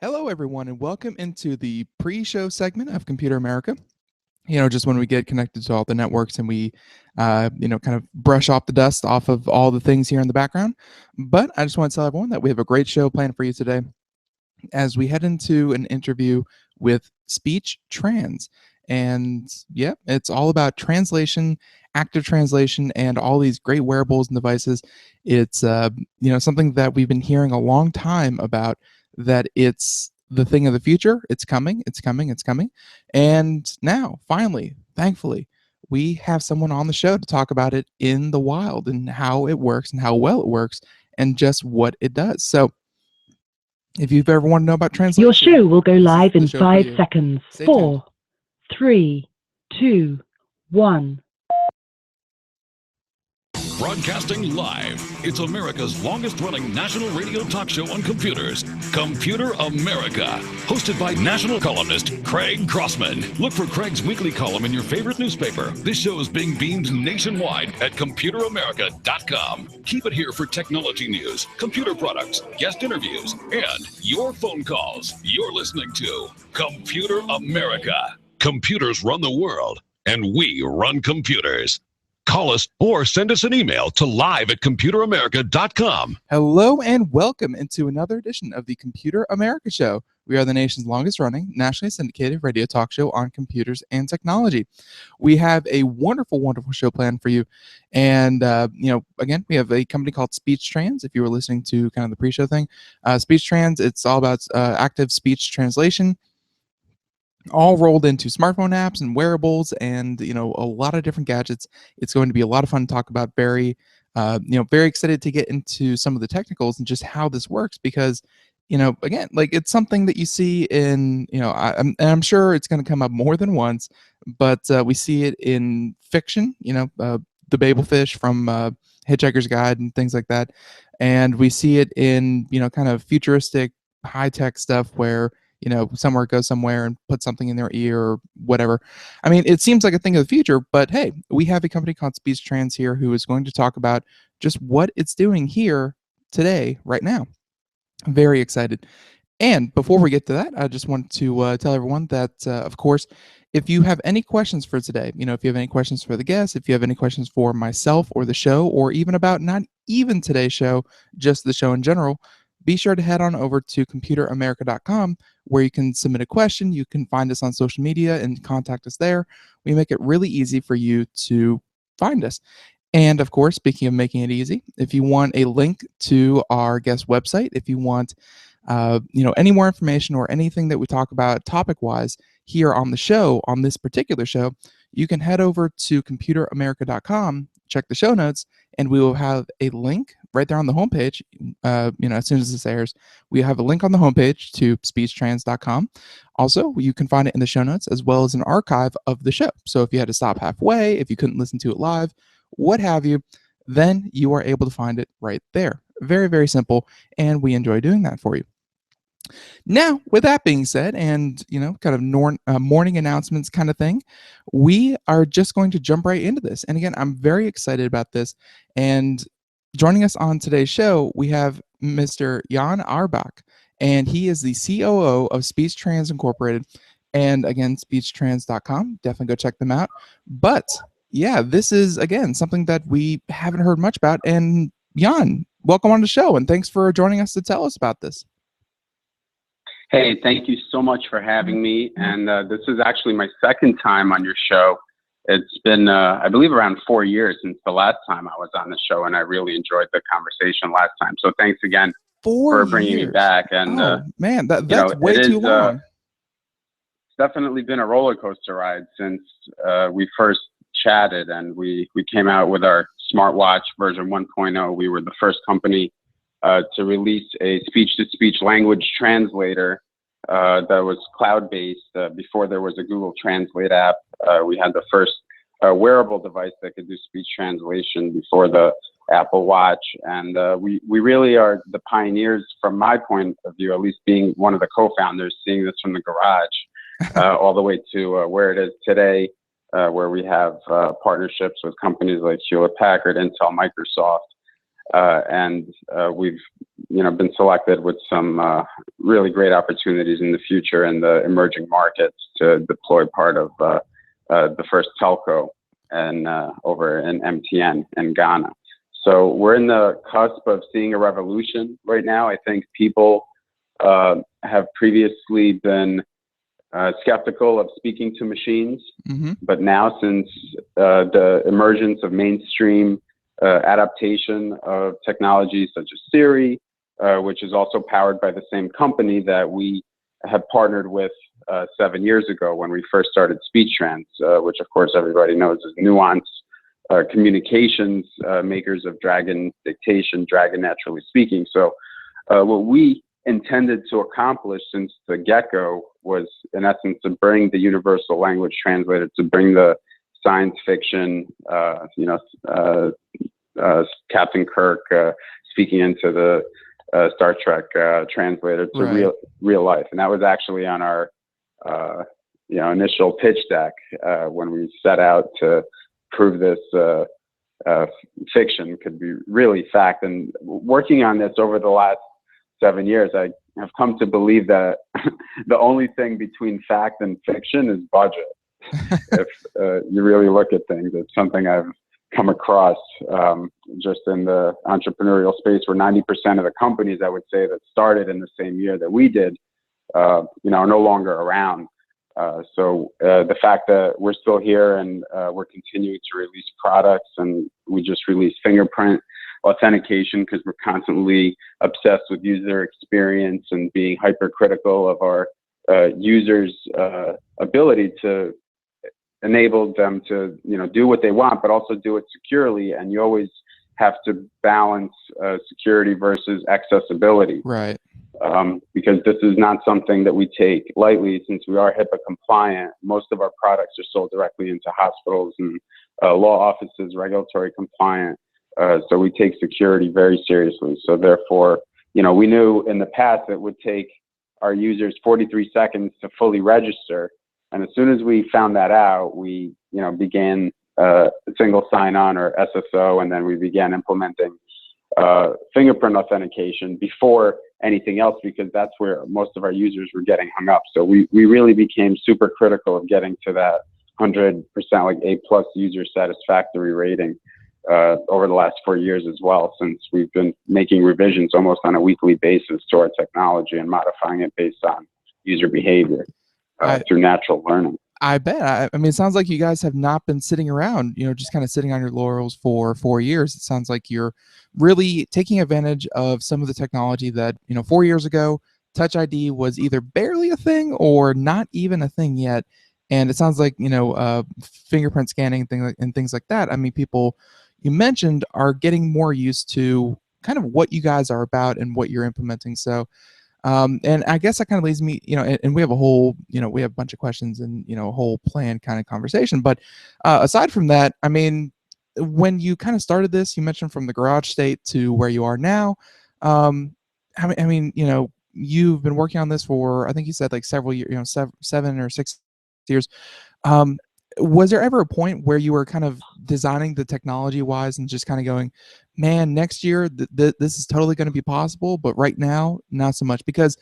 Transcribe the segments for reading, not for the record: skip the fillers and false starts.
Hello, everyone, and welcome into the pre-show segment of Computer America. Just when we get connected to all the networks and we, kind of brush off the dust off of all the things here in the background. But I just want to tell everyone that we have a great show planned for you today as we head into an interview with SpeechTrans. And yeah, it's all about translation, active translation, and all these great wearables and devices. It's something that we've been hearing a long time about. That it's the thing of the future. It's coming. It's coming. It's coming. And now, finally, thankfully, we have someone on the show to talk about it in the wild and how it works and how well it works and just what it does. So if you've ever wanted to know about translation, your show will go live in show for 5 you. seconds. Stay tuned. 4, 3, 2, 1. Broadcasting live, it's America's longest-running national radio talk show on computers, Computer America, hosted by national columnist Craig Crossman. Look for Craig's weekly column in your favorite newspaper. This show is being beamed nationwide at ComputerAmerica.com. Keep it here for technology news, computer products, guest interviews, and your phone calls. You're listening to Computer America. Computers run the world, and we run computers. Call us or send us an email to live@ComputerAmerica.com. Hello and welcome into another edition of the Computer America Show. We are the nation's longest running, nationally syndicated radio talk show on computers and technology. We have a wonderful, wonderful show planned for you. And, again, we have a company called SpeechTrans. If you were listening to kind of the pre-show thing, SpeechTrans, it's all about active speech translation, all rolled into smartphone apps and wearables and a lot of different gadgets. It's going to be a lot of fun to talk about. Very excited to get into some of the technicals and just how this works because again, like, it's something that you see in I'm sure it's going to come up more than once, but we see it in fiction, the Babelfish from Hitchhiker's Guide and things like that, and we see it in kind of futuristic high-tech stuff where somewhere goes somewhere and put something in their ear or whatever. I mean, it seems like a thing of the future, but hey, we have a company called SpeechTrans here who is going to talk about just what it's doing here today, right now. I'm very excited. And before we get to that, I just want to tell everyone that, of course, if you have any questions for today, if you have any questions for the guests, if you have any questions for myself or the show, or even about not even today's show, just the show in general, be sure to head on over to ComputerAmerica.com where you can submit a question. You can find us on social media and contact us there. We make it really easy for you to find us. And of course, speaking of making it easy, if you want a link to our guest website, if you want any more information or anything that we talk about topic-wise here on the show, on this particular show, you can head over to ComputerAmerica.com, check the show notes, and we will have a link right there on the homepage. As soon as this airs, we have a link on the homepage to SpeechTrans.com. Also, you can find it in the show notes as well as an archive of the show. So if you had to stop halfway, if you couldn't listen to it live, what have you, then you are able to find it right there. Very, very simple, and we enjoy doing that for you. Now, with that being said, and kind of morning announcements kind of thing, we are just going to jump right into this. And again, I'm very excited about this. And joining us on today's show, we have Mr. Jan Arbach, and he is the COO of SpeechTrans Incorporated. And again, SpeechTrans.com. Definitely go check them out. But yeah, this is again something that we haven't heard much about. And Jan, welcome on the show, and thanks for joining us to tell us about this. Hey, thank you so much for having me. And this is actually my second time on your show. It's been, I believe, around 4 years since the last time I was on the show, and I really enjoyed the conversation last time. So thanks again for bringing me back. And man, that's way too long. It's definitely been a roller coaster ride since we first chatted, and we came out with our smartwatch version 1.0. We were the first company to release a speech-to-speech language translator that was cloud-based. Before there was a Google Translate app, we had the first wearable device that could do speech translation before the Apple Watch. And we really are the pioneers from my point of view, at least being one of the co-founders, seeing this from the garage all the way to where it is today, where we have partnerships with companies like Hewlett-Packard, Intel, Microsoft. And we've been selected with some really great opportunities in the future in the emerging markets to deploy part of the first telco and over in MTN in Ghana. So we're in the cusp of seeing a revolution right now. I think people have previously been skeptical of speaking to machines, but now since the emergence of mainstream adaptation of technologies such as Siri, which is also powered by the same company that we have partnered with 7 years ago when we first started SpeechTrans, which of course everybody knows is Nuance Communications, makers of Dragon Dictation, Dragon Naturally Speaking. So what we intended to accomplish since the get-go was, in essence, to bring the universal language translator, to bring the science fiction, Captain Kirk speaking into the Star Trek translator to real life. And that was actually on our initial pitch deck when we set out to prove this fiction could be really fact. And working on this over the last 7 years, I have come to believe that the only thing between fact and fiction is budget. If you really look at things, it's something I've come across just in the entrepreneurial space, where 90% of the companies, I would say, that started in the same year that we did, are no longer around. So the fact that we're still here and we're continuing to release products, and we just released fingerprint authentication because we're constantly obsessed with user experience and being hypercritical of our users' ability to enable them to do what they want, but also do it securely. And you always have to balance security versus accessibility. Right. Because this is not something that we take lightly, since we are HIPAA compliant. Most of our products are sold directly into hospitals and law offices, regulatory compliant. So we take security very seriously. So therefore, we knew in the past it would take our users 43 seconds to fully register. And as soon as we found that out, we, began single sign-on, or SSO, and then we began implementing fingerprint authentication before anything else, because that's where most of our users were getting hung up. So we really became super critical of getting to that 100%, like A+ user satisfactory rating over the last 4 years as well, since we've been making revisions almost on a weekly basis to our technology and modifying it based on user behavior through natural learning. I bet. I mean, it sounds like you guys have not been sitting around, just kind of sitting on your laurels for 4 years. It sounds like you're really taking advantage of some of the technology that, 4 years ago, Touch ID was either barely a thing or not even a thing yet. And it sounds like, fingerprint scanning and things like that. I mean, people you mentioned are getting more used to kind of what you guys are about and what you're implementing. So, and I guess that kind of leads me, and we have a whole, we have a bunch of questions and, a whole planned kind of conversation. But aside from that, I mean, when you kind of started this, you mentioned from the garage state to where you are now. I mean, you've been working on this for, I think you said like several years, 7 or 6 years. Was there ever a point where you were kind of designing the technology wise and just kind of going, man, next year this is totally going to be possible, but right now not so much? Because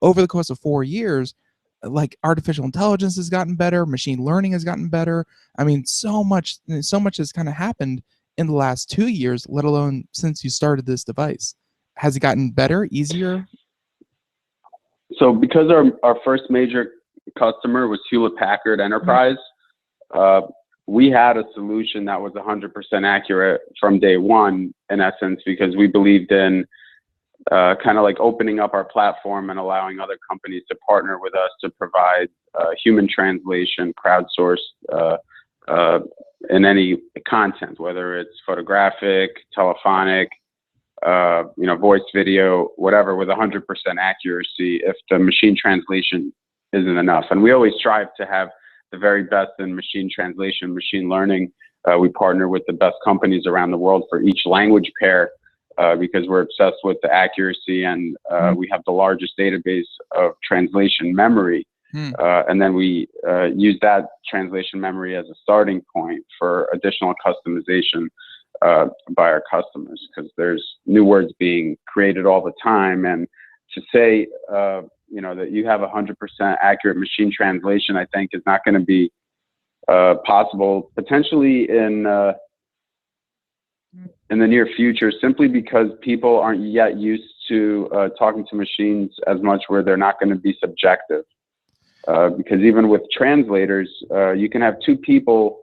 over the course of 4 years, like artificial intelligence has gotten better, machine learning has gotten better. I mean, so much has kind of happened in the last 2 years, let alone since you started this device. Has it gotten better, easier? So because our first major customer was Hewlett Packard Enterprise, we had a solution that was 100% accurate from day one, in essence, because we believed in kind of like opening up our platform and allowing other companies to partner with us to provide human translation, crowdsourced in any content, whether it's photographic, telephonic, voice, video, whatever, with 100% accuracy if the machine translation isn't enough. And we always strive to have the very best in machine translation, machine learning. We partner with the best companies around the world for each language pair because we're obsessed with the accuracy, and we have the largest database of translation memory. And then we use that translation memory as a starting point for additional customization by our customers, because there's new words being created all the time, and to say, that you have 100% accurate machine translation, I think is not going to be possible potentially in the near future, simply because people aren't yet used to talking to machines as much, where they're not going to be subjective. Because even with translators, you can have two people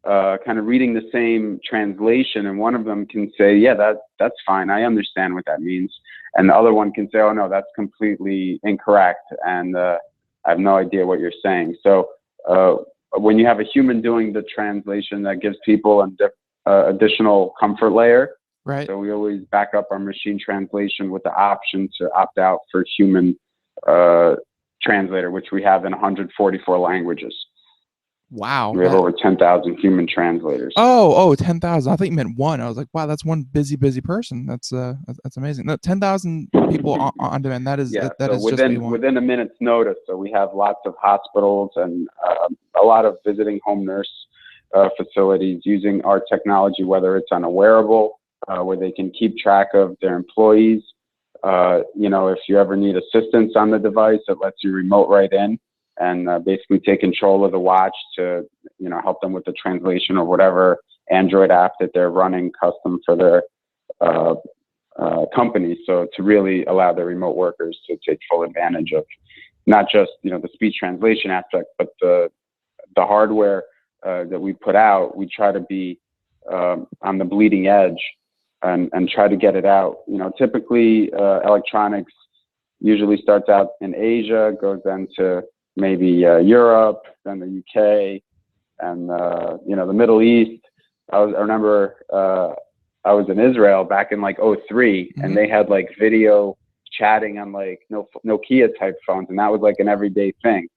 kind of reading the same translation, and one of them can say, yeah, that's fine, I understand what that means. And the other one can say, oh no, that's completely incorrect, and I have no idea what you're saying. So when you have a human doing the translation, that gives people an additional comfort layer. Right. So we always back up our machine translation with the option to opt out for human translator, which we have in 144 languages. Wow. We have over 10,000 human translators. Oh, 10,000. I think you meant one. I was like, wow, that's one busy person. That's amazing. No, 10,000 people on demand. That is, yeah. that So is just what you want. within a minute's notice. So we have lots of hospitals and a lot of visiting home nurse facilities using our technology, whether it's on a wearable, where they can keep track of their employees. If you ever need assistance on the device, it lets you remote right in and basically take control of the watch to, help them with the translation or whatever Android app that they're running custom for their company. So to really allow their remote workers to take full advantage of not just, the speech translation aspect, but the hardware that we put out. We try to be on the bleeding edge and try to get it out. Typically electronics usually starts out in Asia, goes then to maybe Europe, then the UK, and the Middle East. I remember I was in Israel back in like 2003, and they had like video chatting on like Nokia type phones, and that was like an everyday thing.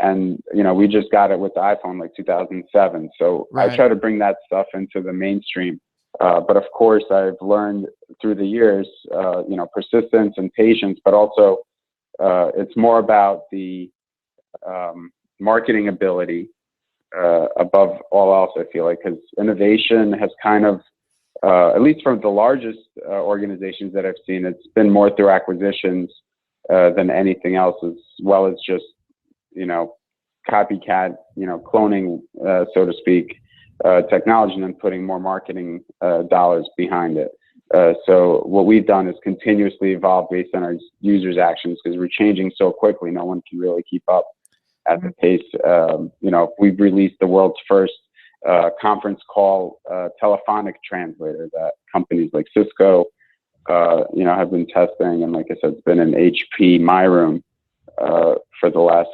And we just got it with the iPhone like 2007. So Right. I try to bring that stuff into the mainstream. But of course, I've learned through the years, persistence and patience, but also it's more about the marketing ability above all else, I feel like, because innovation has kind of, at least from the largest organizations that I've seen, it's been more through acquisitions than anything else, as well as just, copycat, cloning, so to speak, technology, and then putting more marketing dollars behind it. So what we've done is continuously evolve based on our users' actions, because we're changing so quickly. No one can really keep up at the pace. We've released the world's first conference call telephonic translator that companies like Cisco, have been testing. And like I said, it's been in HP My Room for the last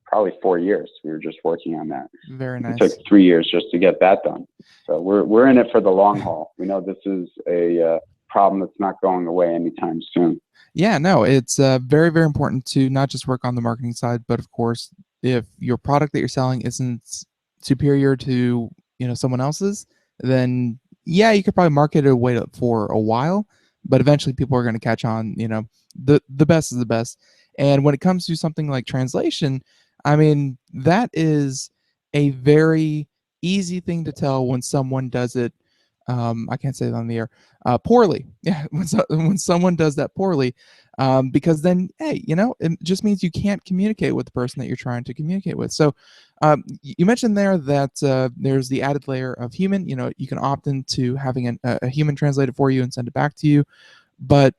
probably 4 years. We were just working on that. Very nice. It took 3 years just to get that done. So we're in it for the long haul. We know this is a problem that's not going away anytime soon. Yeah, no, it's very, very important to not just work on the marketing side, but of course, if your product that you're selling isn't superior to someone else's, then yeah, you could probably market it away for a while, but eventually people are going to catch on. The best is the best. And when it comes to something like translation, I mean, that is a very easy thing to tell when someone does it. I can't say that on the air. Poorly. Yeah, when someone does that poorly, because then, hey, it just means you can't communicate with the person that you're trying to communicate with. So you mentioned there that there's the added layer of human. You can opt into having a human translate it for you and send it back to you. But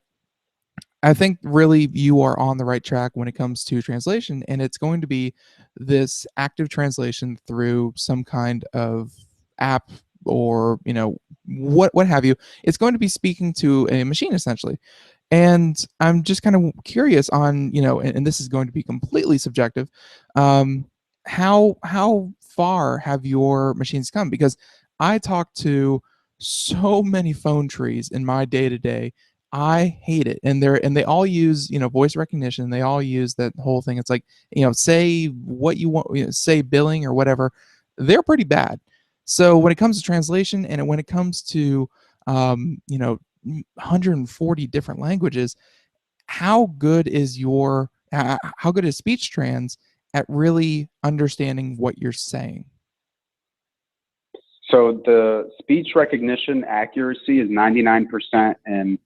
I think really you are on the right track when it comes to translation, and it's going to be this active translation through some kind of app or what have you. It's going to be speaking to a machine essentially. And I'm just kind of curious on, and this is going to be completely subjective, how far have your machines come? Because I talk to so many phone trees in my day-to-day. I hate it. And they all use, voice recognition. They all use that whole thing. It's like, say what you want, say billing or whatever. They're pretty bad. So when it comes to translation and when it comes to 140 different languages, how good is SpeechTrans at really understanding what you're saying? So the speech recognition accuracy is 99% in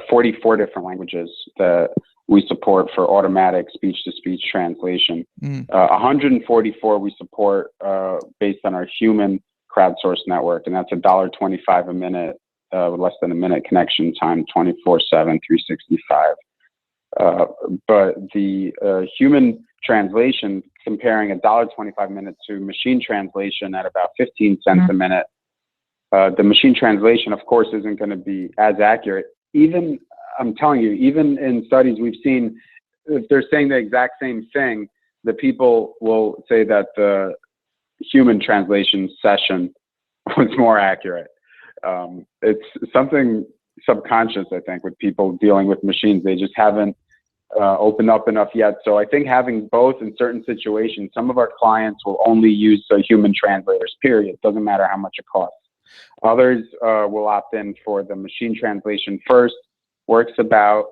44 different languages that we support for automatic speech-to-speech translation. 144 we support based on our human crowdsourced network, and that's $1.25 a minute with less than a minute connection time, 24/7, 365. But the human translation, comparing $1.25 a minute to machine translation at about 15 cents a minute, the machine translation, of course, isn't going to be as accurate. Even, I'm telling you, even in studies we've seen, if they're saying the exact same thing, the people will say that the human translation session was more accurate. It's something subconscious, I think, with people dealing with machines. They just haven't opened up enough yet. So I think having both in certain situations, some of our clients will only use the human translators, period. Doesn't matter how much it costs. Others will opt in for the machine translation first. Works about,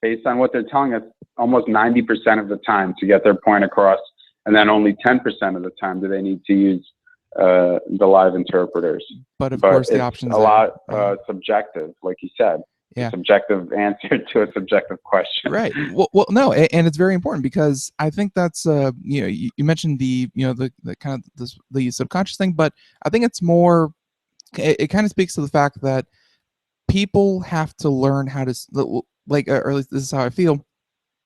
based on what they're telling us, almost 90% of the time to get their point across, and then only 10% of the time do they need to use the live interpreters. But of course, the options a lot subjective, like you said. Yeah. Subjective answer to a subjective question. Right. Well, no, and it's very important because I think that's you mentioned the the kind of the subconscious thing, but I think it's more. It kind of speaks to the fact that people have to learn how to or at least this is how I feel.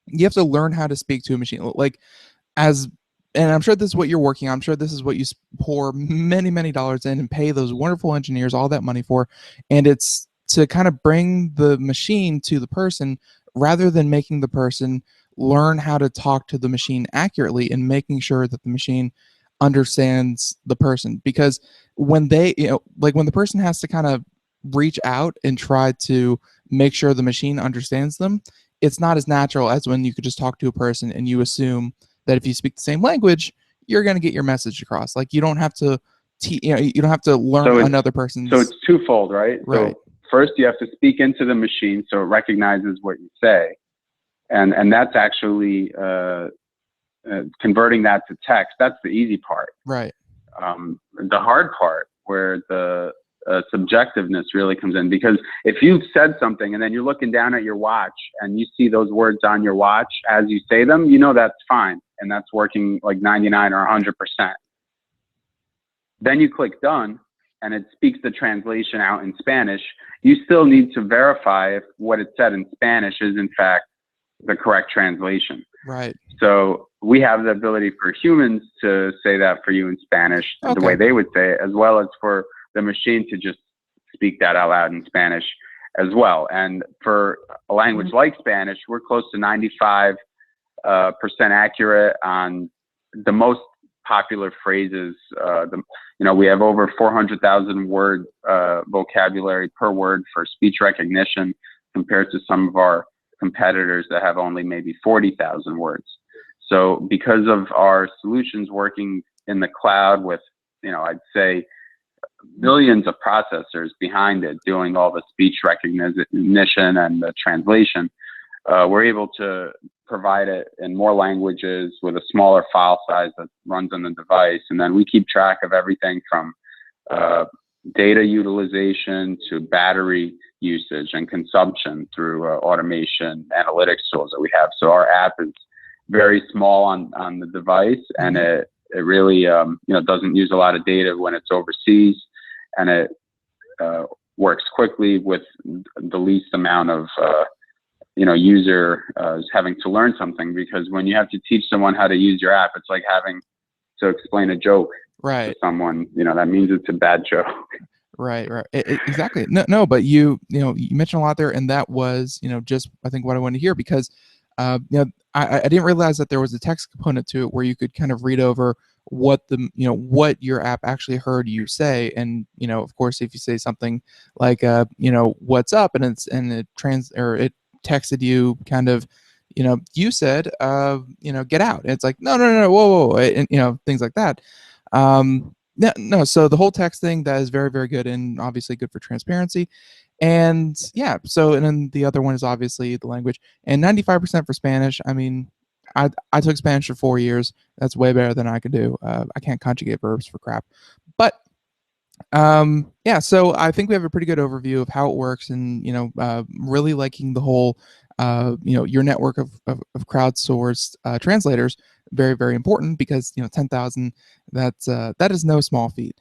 You have to learn how to speak to a machine, and I'm sure this is what you're working on. I'm sure this is what you pour many dollars in and pay those wonderful engineers all that money for, and it's to kind of bring the machine to the person rather than making the person learn how to talk to the machine accurately and making sure that the machine understands the person. Because when they, when the person has to kind of reach out and try to make sure the machine understands them, it's not as natural as when you could just talk to a person and you assume that if you speak the same language, you're going to get your message across. Like you don't have to, you don't have to learn another person's. So it's twofold, right? Right. So first, you have to speak into the machine so it recognizes what you say, and that's actually converting that to text. That's the easy part. Right. The hard part, where the subjectiveness really comes in, because if you've said something and then you're looking down at your watch and you see those words on your watch as you say them, you know that's fine and that's working like 99 or 100%. Then you click done, and it speaks the translation out in Spanish. You still need to verify if what it said in Spanish is in fact the correct translation. Right. So we have the ability for humans to say that for you in Spanish, the way they would say it, as well as for the machine to just speak that out loud in Spanish as well. And for a language like Spanish, we're close to 95% accurate on the most popular phrases. We have over 400,000 word vocabulary per word for speech recognition, compared to some of our competitors that have only maybe 40,000 words. So because of our solutions working in the cloud with, I'd say millions of processors behind it doing all the speech recognition and the translation, we're able to provide it in more languages with a smaller file size that runs on the device. And then we keep track of everything from data utilization to battery usage and consumption through automation analytics tools that we have. So our app is very small on the device, and it really doesn't use a lot of data when it's overseas, and it works quickly with the least amount of user having to learn something. Because when you have to teach someone how to use your app, it's like having to explain a joke to someone. That means it's a bad joke. Right. Exactly. No, but you mentioned a lot there, and that was, just I think what I wanted to hear, because I didn't realize that there was a text component to it where you could kind of read over what what your app actually heard you say. And of course, if you say something like what's up, and it texted you kind of you said get out, and it's like no, whoa, and things like that. No, so the whole text thing, that is very, very good, and obviously good for transparency. And yeah, so, and then the other one is obviously the language, and 95% for Spanish. I mean, I took Spanish for 4 years. That's way better than I could do. I can't conjugate verbs for crap. But Yeah. So I think we have a pretty good overview of how it works, and really liking the whole, your network of crowdsourced translators. Very, very important because 10,000. That is no small feat.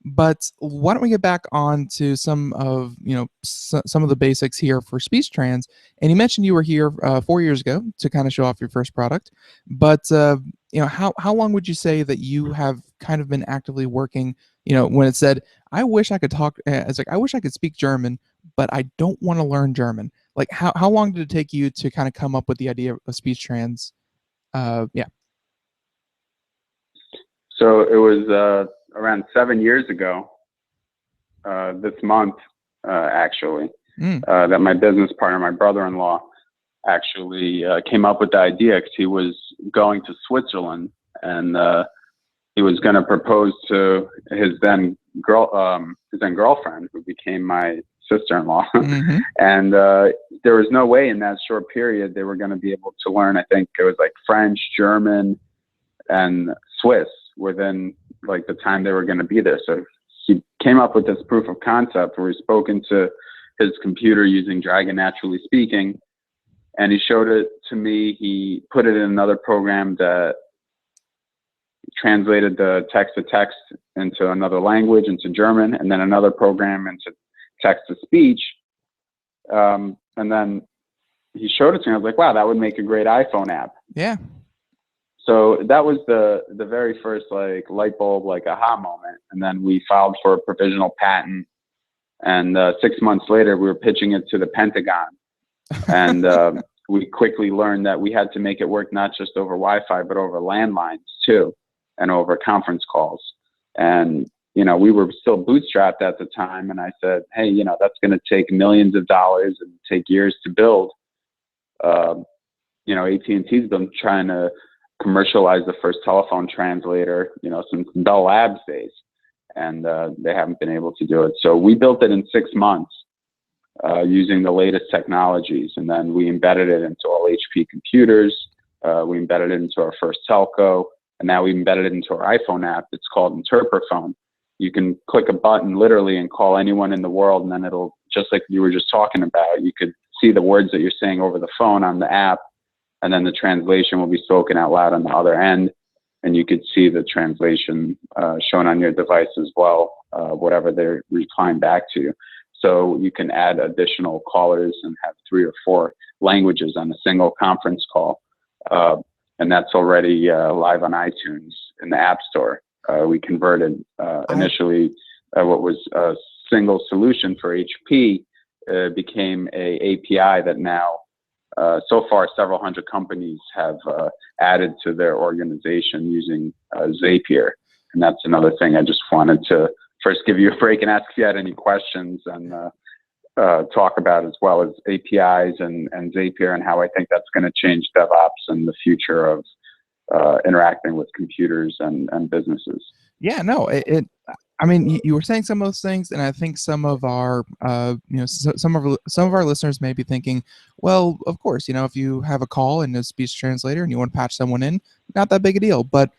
But why don't we get back on to some of some of the basics here for SpeechTrans? And you mentioned you were here 4 years ago to kind of show off your first product. But how long would you say that you have kind of been actively working? When it said, "I wish I could talk," it's like, "I wish I could speak German, but I don't want to learn German." Like, how long did it take you to kind of come up with the idea of SpeechTrans? Yeah. So it was around 7 years ago, this month, actually, Mm. that my business partner, my brother-in-law, actually came up with the idea because he was going to Switzerland, and he was going to propose to his then girlfriend, who became my sister-in-law. Hmm. And there was no way in that short period they were going to be able to learn. I think it was like French, German, and Swiss within like the time they were going to be there. So he came up with this proof of concept where he spoke into his computer using Dragon Naturally Speaking, and he showed it to me. He put it in another program that translated the text to text into another language, into German, and then another program into text to speech. And then he showed it to me. I was like, wow, that would make a great iPhone app. Yeah. So that was the very first like light bulb, like aha moment. And then we filed for a provisional patent. And 6 months later, we were pitching it to the Pentagon. And we quickly learned that we had to make it work not just over Wi-Fi, but over landlines too, and over conference calls. And, we were still bootstrapped at the time. And I said, hey, that's going to take millions of dollars and take years to build. AT&T's been trying to commercialize the first telephone translator, since Bell Labs days, and they haven't been able to do it. So we built it in 6 months using the latest technologies, and then we embedded it into all HP computers. We embedded it into our first telco, and now we embedded it into our iPhone app. It's called Interprophone. You can click a button literally and call anyone in the world, and then it'll, just like you were just talking about, you could see the words that you're saying over the phone on the app, and then the translation will be spoken out loud on the other end, and you could see the translation shown on your device as well, whatever they're replying back to you. So you can add additional callers and have 3 or 4 languages on a single conference call. And that's already live on iTunes in the App Store. We converted initially what was a single solution for HP became a API that now, so far, several hundred companies have added to their organization using Zapier. And that's another thing I just wanted to first give you a break and ask if you had any questions, and talk about as well as APIs and Zapier, and how I think that's going to change DevOps and the future of interacting with computers and businesses. Yeah, no, I mean, you were saying some of those things, and I think some of our, some of our listeners may be thinking, well, of course, if you have a call and a speech translator and you want to patch someone in, not that big a deal. But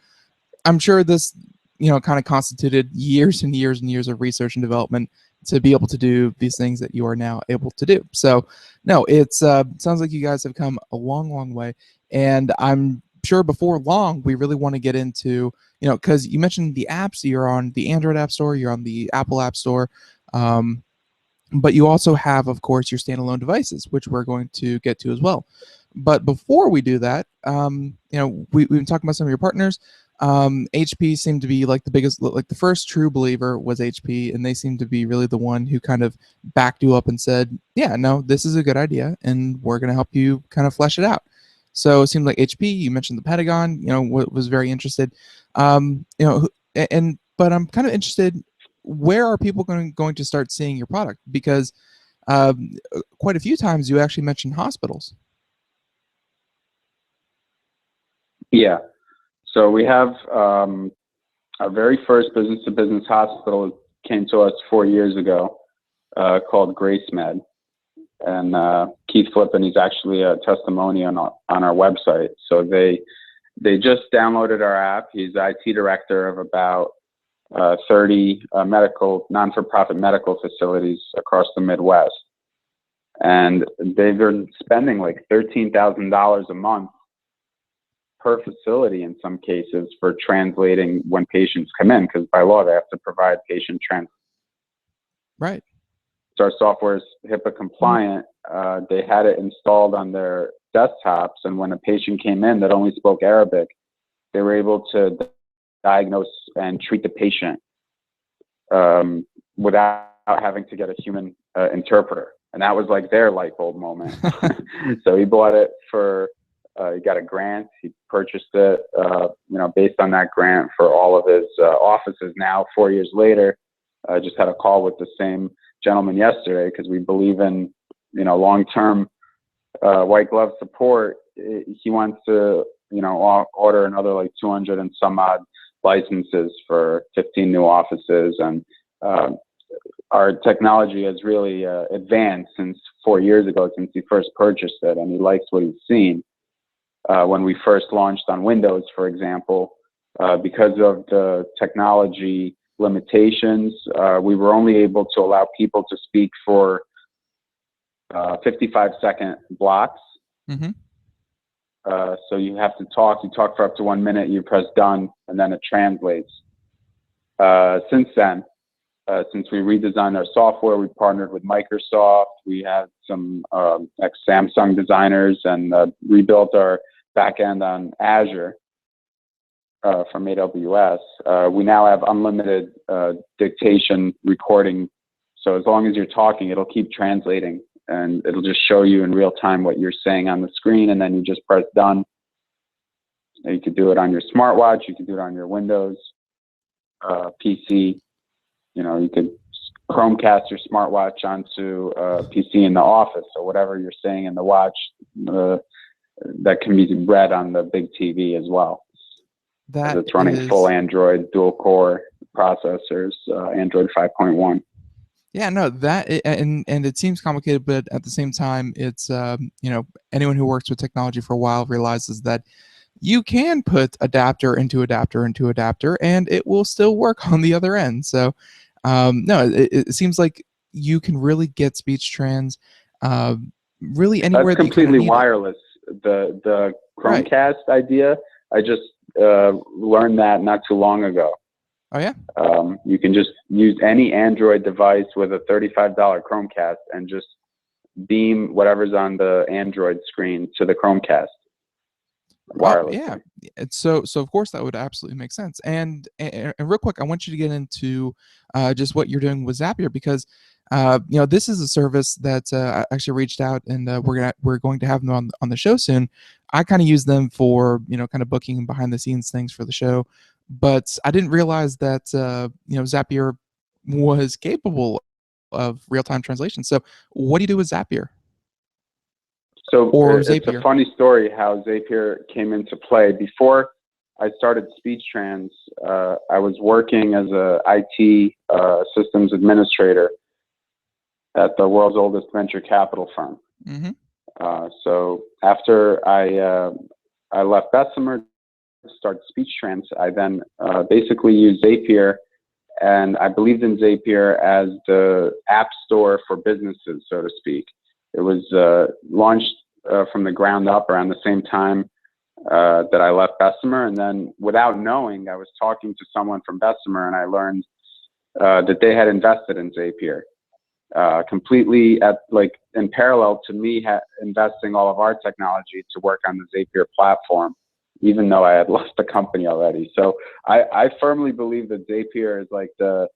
I'm sure this, kind of constituted years and years and years of research and development to be able to do these things that you are now able to do. So, no, it's sounds like you guys have come a long, long way, and I'm sure before long we really want to get into, because you mentioned the apps. You're on the Android App Store, you're on the Apple App Store, but you also have, of course, your standalone devices, which we're going to get to as well. But before we do that, we've been talking about some of your partners. HP seemed to be like the biggest, like the first true believer was HP, and they seemed to be really the one who kind of backed you up and said, yeah, no, this is a good idea, and we're going to help you kind of flesh it out. So it seemed like HP, you mentioned the Pentagon, was very interested. But I'm kind of interested, where are people going to start seeing your product? Because quite a few times you actually mentioned hospitals. Yeah. So we have our very first business-to-business hospital came to us 4 years ago, called GraceMed. And Keith Flippin, he's actually a testimonial on our website. So they just downloaded our app. He's IT director of about 30 non-for-profit medical facilities across the Midwest. And they've been spending like $13,000 a month per facility in some cases for translating when patients come in, because by law they have to provide patient translation. Right. So our software is HIPAA compliant. They had it installed on their desktops, and when a patient came in that only spoke Arabic, they were able to diagnose and treat the patient without having to get a human interpreter. And that was like their light bulb moment. So he bought it for, he got a grant. He purchased it, based on that grant for all of his offices. Now, 4 years later, I just had a call with the same gentleman yesterday, because we believe in, long-term white glove support. He wants to, order another like 200 and some odd licenses for 15 new offices. And our technology has really advanced since 4 years ago, since he first purchased it, and he likes what he's seen. When we first launched on Windows, for example, because of the technology limitations, we were only able to allow people to speak for 55-second blocks. Mm-hmm. So you have to talk. You talk for up to 1 minute. You press done, and then it translates. Since then, since we redesigned our software, we partnered with Microsoft. We had some ex-Samsung designers and rebuilt our backend on Azure from AWS. We now have unlimited dictation recording. So as long as you're talking, it'll keep translating, and it'll just show you in real time what you're saying on the screen, and then you just press done. You could do it on your smartwatch. You could do it on your Windows PC. You could Chromecast your smartwatch onto a PC in the office, so whatever you're saying in the watch, that can be read on the big TV as well. It's running full Android dual-core processors, Android 5.1. Yeah, no, and it seems complicated, but at the same time, it's anyone who works with technology for a while realizes that you can put adapter into adapter into adapter, and it will still work on the other end. So, no, it seems like you can really get SpeechTrans really anywhere. That's completely wireless. The Chromecast idea, I just learned that not too long ago. Oh yeah. You can just use any Android device with a $35 Chromecast and just beam whatever's on the Android screen to the Chromecast wirelessly. Yeah. So of course that would absolutely make sense. And real quick, I want you to get into just what you're doing with Zapier, because this is a service that I actually reached out, and we're going to have them on the show soon. I kind of use them for kind of booking behind the scenes things for the show, but I didn't realize that Zapier was capable of real-time translation. So what do you do with Zapier? So it's Zapier? A funny story how Zapier came into play. Before I started SpeechTrans, I was working as a IT systems administrator at the world's oldest venture capital firm. Mm-hmm. So after I left Bessemer to start SpeechTrans, I then basically used Zapier, and I believed in Zapier as the app store for businesses, so to speak. It was launched from the ground up around the same time that I left Bessemer, and then without knowing, I was talking to someone from Bessemer, and I learned that they had invested in Zapier. Completely in parallel to me investing all of our technology to work on the Zapier platform, even though I had left the company already. So I firmly believe that Zapier is like the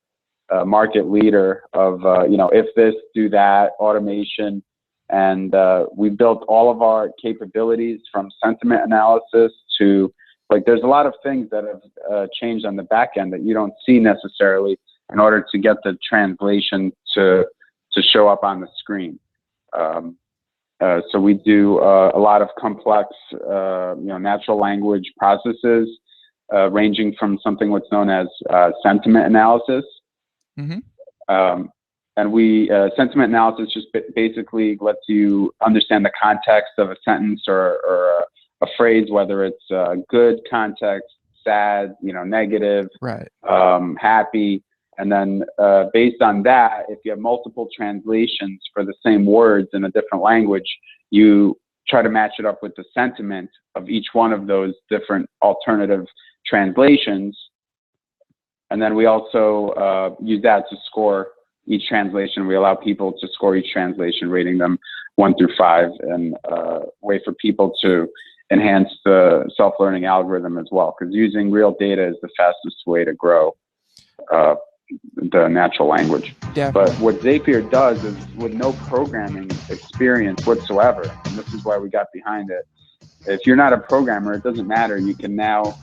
market leader of, if this, do that, automation. And we built all of our capabilities from sentiment analysis to, there's a lot of things that have changed on the back end that you don't see necessarily in order to get the translation to show up on the screen. So we do a lot of complex, natural language processes, ranging from something what's known as sentiment analysis. Mm-hmm. And sentiment analysis just basically lets you understand the context of a sentence or a phrase, whether it's good context, sad, negative, Right. happy. And then based on that, if you have multiple translations for the same words in a different language, you try to match it up with the sentiment of each one of those different alternative translations. And then we also use that to score each translation. We allow people to score each translation, rating them 1 through 5, and way for people to enhance the self-learning algorithm as well, because using real data is the fastest way to grow the natural language. Yeah. But what Zapier does is, with no programming experience whatsoever, and this is why we got behind it, if you're not a programmer, it doesn't matter. You can now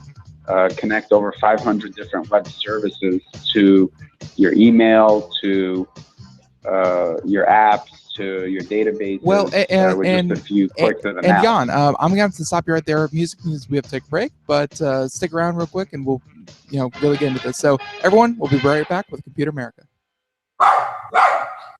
connect over 500 different web services to your email, to your apps, to your database. Well, with just a few clicks of an and app. Jan, I'm gonna have to stop you right there. Music means we have to take a break, but stick around real quick, and we'll really get into this. So everyone, we'll be right back with Computer America.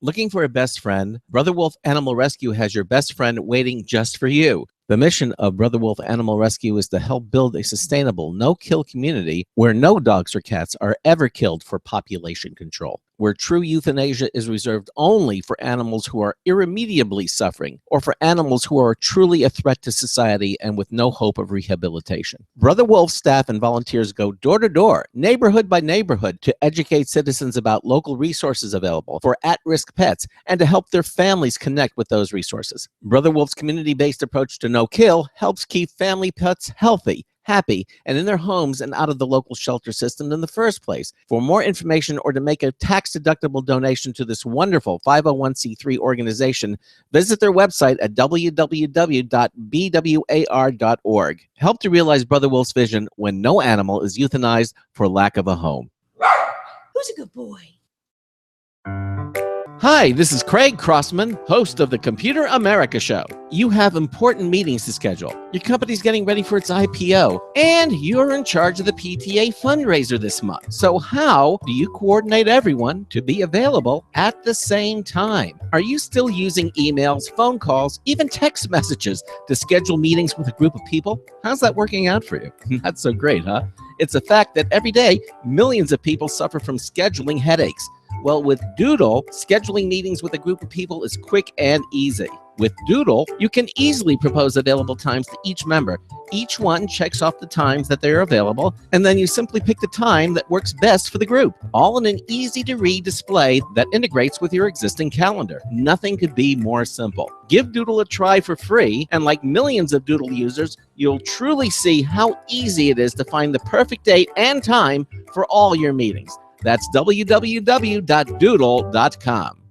Looking for a best friend? Brother Wolf Animal Rescue has your best friend waiting just for you. The mission of Brother Wolf Animal Rescue is to help build a sustainable, no-kill community where no dogs or cats are ever killed for population control, where true euthanasia is reserved only for animals who are irremediably suffering, or for animals who are truly a threat to society and with no hope of rehabilitation. Brother Wolf staff and volunteers go door to door, neighborhood by neighborhood, to educate citizens about local resources available for at-risk pets and to help their families connect with those resources. Brother Wolf's community-based approach to no-kill helps keep family pets healthy, happy, and in their homes and out of the local shelter system in the first place. For more information or to make a tax-deductible donation to this wonderful 501c3 organization, visit their website at www.bwar.org. Help to realize Brother Wolf's vision when no animal is euthanized for lack of a home. Who's a good boy? Hi, this is Craig Crossman, host of the Computer America Show. You have important meetings to schedule. Your company's getting ready for its IPO, and you're in charge of the PTA fundraiser this month. So how do you coordinate everyone to be available at the same time? Are you still using emails, phone calls, even text messages to schedule meetings with a group of people? How's that working out for you? Not so great, huh? It's a fact that every day, millions of people suffer from scheduling headaches. Well, with Doodle, scheduling meetings with a group of people is quick and easy. With Doodle, you can easily propose available times to each member. Each one checks off the times that they are available, and then you simply pick the time that works best for the group, all in an easy-to-read display that integrates with your existing calendar. Nothing could be more simple. Give Doodle a try for free, and like millions of Doodle users, you'll truly see how easy it is to find the perfect date and time for all your meetings. That's www.doodle.com.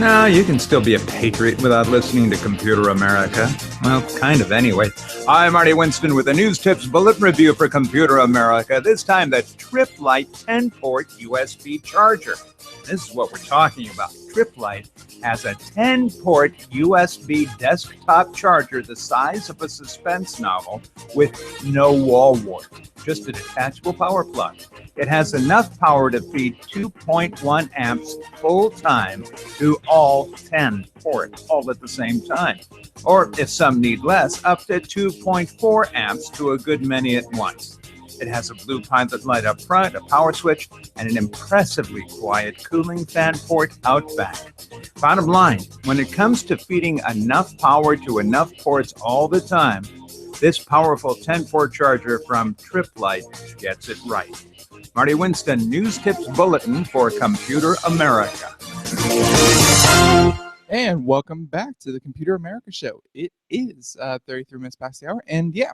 No, you can still be a patriot without listening to Computer America. Well, kind of anyway. I'm Marty Winston with a News Tips Bulletin Review for Computer America. This time, the Trip Lite 10-port USB charger. This is what we're talking about. Trip Lite has a 10-port USB desktop charger the size of a suspense novel with no wall wart, just a detachable power plug. It has enough power to feed 2.1 amps full time to all 10 ports, all at the same time. Or if some need less, up to 2.4 amps to a good many at once. It has a blue pilot light up front, a power switch, and an impressively quiet cooling fan port out back. Bottom line, when it comes to feeding enough power to enough ports all the time, this powerful 10-port charger from Trip Lite gets it right. Marty Winston, News Tips Bulletin for Computer America. And welcome back to the Computer America Show. It is 33 minutes past the hour, and yeah,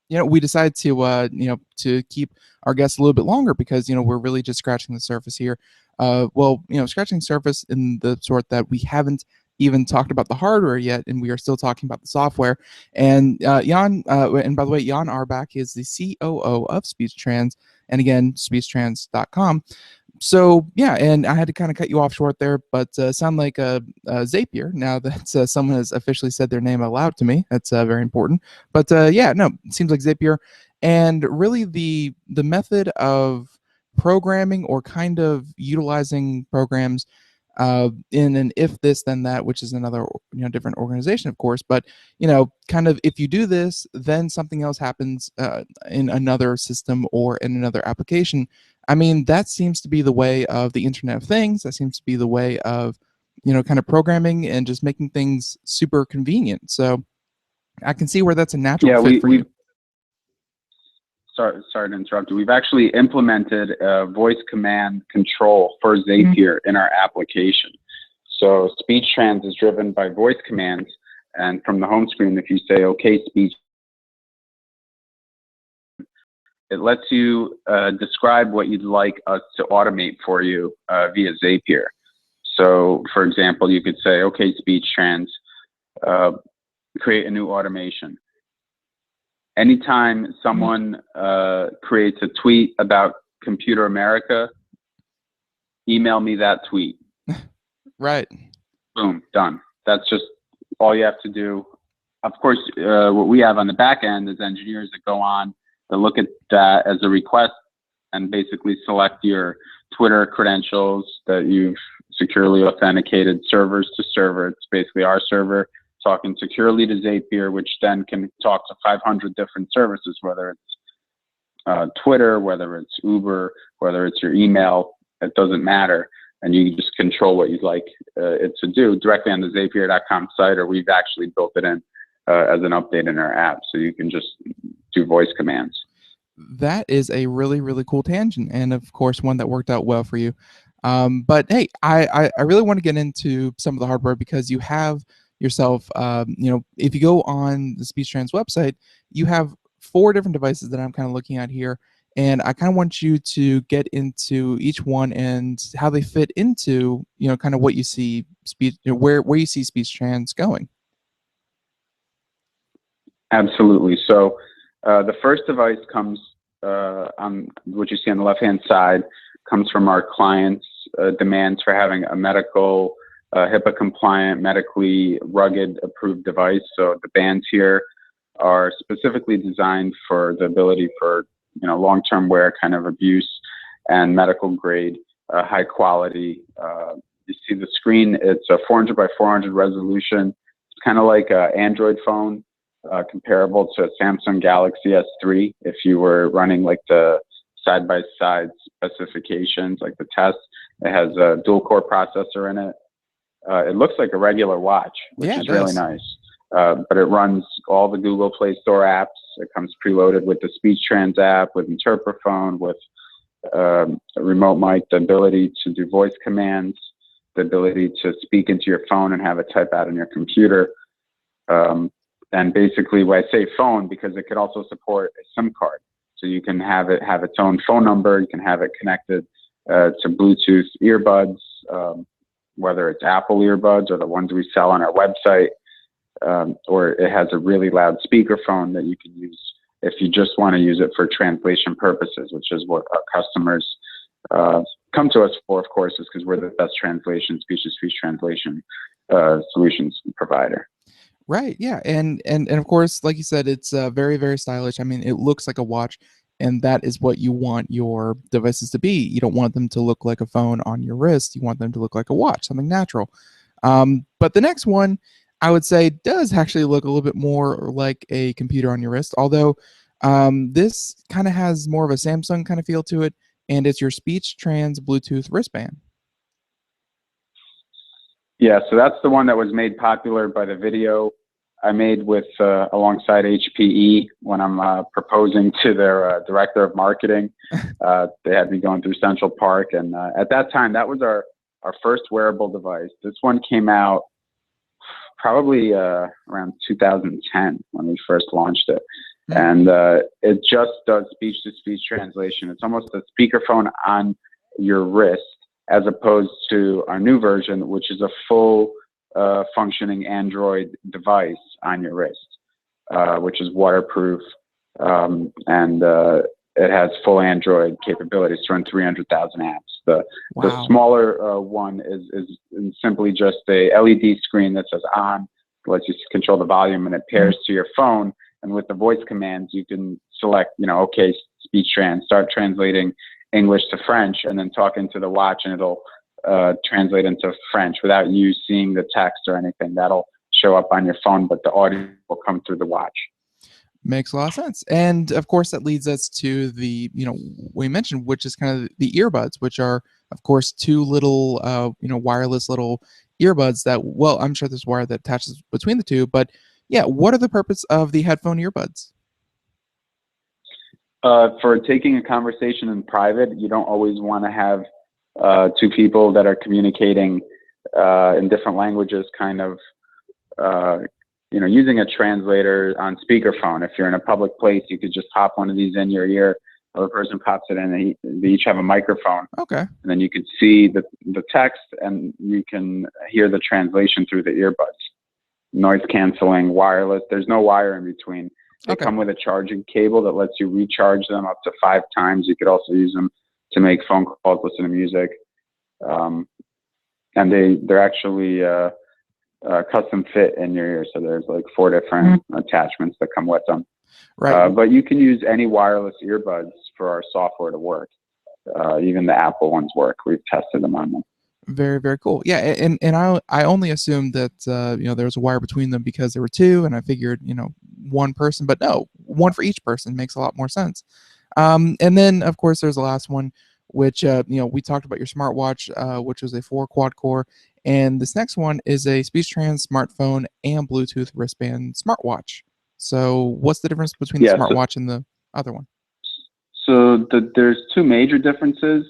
we decided to to keep our guests a little bit longer because we're really just scratching the surface here. Scratching the surface in the sort that we haven't even talked about the hardware yet, and we are still talking about the software. And Jan, and by the way, Jan Arbach is the COO of SpeechTrans, and again, SpeechTrans.com. So yeah, and I had to kind of cut you off short there, but sound like Zapier now that someone has officially said their name aloud to me. That's very important. But yeah, no, it seems like Zapier, and really the method of programming or kind of utilizing programs in an if this then that, which is another different organization, of course. But kind of if you do this, then something else happens in another system or in another application. I mean, that seems to be the way of the Internet of Things. That seems to be the way of kind of programming and just making things super convenient. So I can see where that's a natural Yeah, fit for you. Sorry to interrupt you. We've actually implemented voice command control for Zapier in our application. So SpeechTrans is driven by voice commands, and from the home screen, if you say "Okay, speech," it lets you describe what you'd like us to automate for you via Zapier. So, for example, you could say, "Okay, SpeechTrans, create a new automation." Anytime someone creates a tweet about Computer America, email me that tweet. Right. Boom, done. That's just all you have to do. Of course, what we have on the back end is engineers that go on, that look at that as a request and basically select your Twitter credentials that you've securely authenticated servers to server. It's basically our server talking securely to Zapier, which then can talk to 500 different services, whether it's Twitter, whether it's Uber, whether it's your email, it doesn't matter. And you just control what you'd like it to do directly on the Zapier.com site, or we've actually built it in as an update in our app, so you can just do voice commands. That is a really, really cool tangent, and of course, one that worked out well for you. But hey, I really want to get into some of the hardware because you have yourself, if you go on the SpeechTrans website, you have 4 different devices that I'm kind of looking at here, and I kind of want you to get into each one and how they fit into, kind of what you see where you see SpeechTrans going. Absolutely. So the first device comes on what you see on the left-hand side, comes from our clients' demands for having a medical, HIPAA compliant, medically rugged approved device. So the bands here are specifically designed for the ability for long-term wear kind of abuse and medical grade, high quality. You see the screen, it's a 400 by 400 resolution. It's kind of like an Android phone, comparable to a Samsung Galaxy S3 if you were running like the side-by-side specifications, like the test. It has a dual-core processor in it. It looks like a regular watch, which is really nice. But it runs all the Google Play Store apps. It comes preloaded with the SpeechTrans app, with Interprophone, with a remote mic, the ability to do voice commands, the ability to speak into your phone and have it type out on your computer. And basically, when I say phone, because it could also support a SIM card. So you can have it have its own phone number. You can have it connected to Bluetooth earbuds, whether it's Apple earbuds or the ones we sell on our website, or it has a really loud speakerphone that you can use if you just want to use it for translation purposes, which is what our customers come to us for, of course, is because we're the best speech-to-speech translation solutions provider. Right. Yeah. And of course, like you said, it's very, very stylish. I mean, it looks like a watch, and that is what you want your devices to be. You don't want them to look like a phone on your wrist. You want them to look like a watch, something natural. But the next one, I would say, does actually look a little bit more like a computer on your wrist, although this kind of has more of a Samsung kind of feel to it, and it's your SpeechTrans Bluetooth wristband. Yeah, so that's the one that was made popular by the video I made with alongside HPE when I'm proposing to their director of marketing. They had me going through Central Park, and at that time, that was our first wearable device. This one came out probably around 2010 when we first launched it. And it just does speech-to-speech translation. It's almost a speakerphone on your wrist, as opposed to our new version, which is a full functioning Android device on your wrist, which is waterproof, and it has full Android capabilities to run 300,000 apps. The smaller one is simply just a LED screen that says on, lets you control the volume, and it pairs to your phone. And with the voice commands, you can select, okay, SpeechTrans, start translating English to French, and then talk into the watch, and it'll translate into French without you seeing the text or anything. That'll show up on your phone, but the audio will come through the watch. Makes a lot of sense. And of course, that leads us to the, we mentioned, which is kind of the earbuds, which are, of course, two little, wireless little earbuds that, well, I'm sure there's wire that attaches between the two, but yeah, what are the purpose of the headphone earbuds? For taking a conversation in private, you don't always want to have two people that are communicating in different languages, kind of, using a translator on speakerphone. If you're in a public place, you could just pop one of these in your ear. Other person pops it in, and they each have a microphone. Okay. And then you could see the text, and you can hear the translation through the earbuds. Noise canceling, wireless. There's no wire in between. They come with a charging cable that lets you recharge them up to 5 times. You could also use them to make phone calls, listen to music. And they're actually custom fit in your ear. So there's like 4 different attachments that come with them. Right. But you can use any wireless earbuds for our software to work. Even the Apple ones work. We've tested them on them. Very, very cool. Yeah, and I only assumed that there was a wire between them because there were 2, and I figured one person, but no, one for each person makes a lot more sense. And then of course there's the last one, which we talked about your smartwatch, which was a 4 quad core, and this next one is a SpeechTrans smartphone and Bluetooth wristband smartwatch. So what's the difference between the smartwatch and the other one? So there's 2 major differences.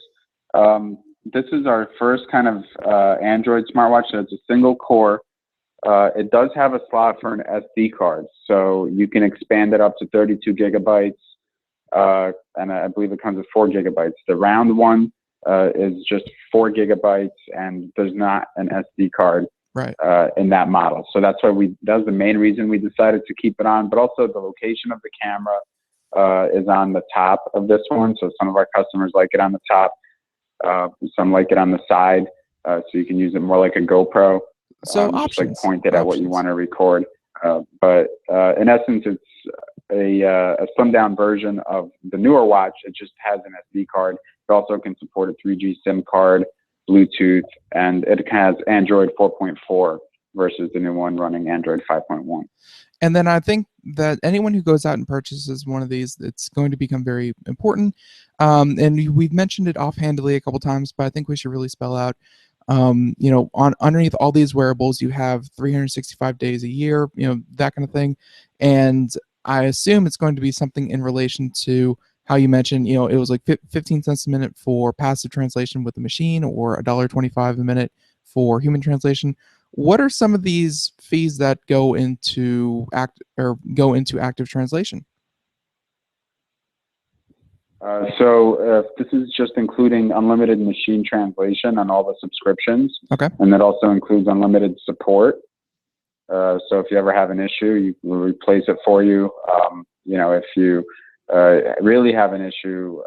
This is our first kind of Android smartwatch. So it's a single core. It does have a slot for an SD card, so you can expand it up to 32 gigabytes, and I believe it comes with 4 gigabytes. The round one is just 4 gigabytes, and there's not an SD card in that model. So that's why that's the main reason we decided to keep it on. But also the location of the camera is on the top of this one. So some of our customers like it on the top. Some like it on the side, so you can use it more like a GoPro. So just like point it at what you want to record. But in essence, it's a slimmed down version of the newer watch. It just has an SD card. It also can support a 3G SIM card, Bluetooth, and it has Android 4.4 versus the new one running Android 5.1. And then I think that anyone who goes out and purchases one of these, it's going to become very important. And we've mentioned it offhandedly a couple times, but I think we should really spell out, underneath all these wearables, you have 365 days a year, that kind of thing. And I assume it's going to be something in relation to how you mentioned, it was like 15 cents a minute for passive translation with the machine, or $1.25 a minute for human translation. What are some of these fees that go into active translation? So this is just including unlimited machine translation on all the subscriptions. Okay. And that also includes unlimited support. So if you ever have an issue, we'll replace it for you. If you really have an issue,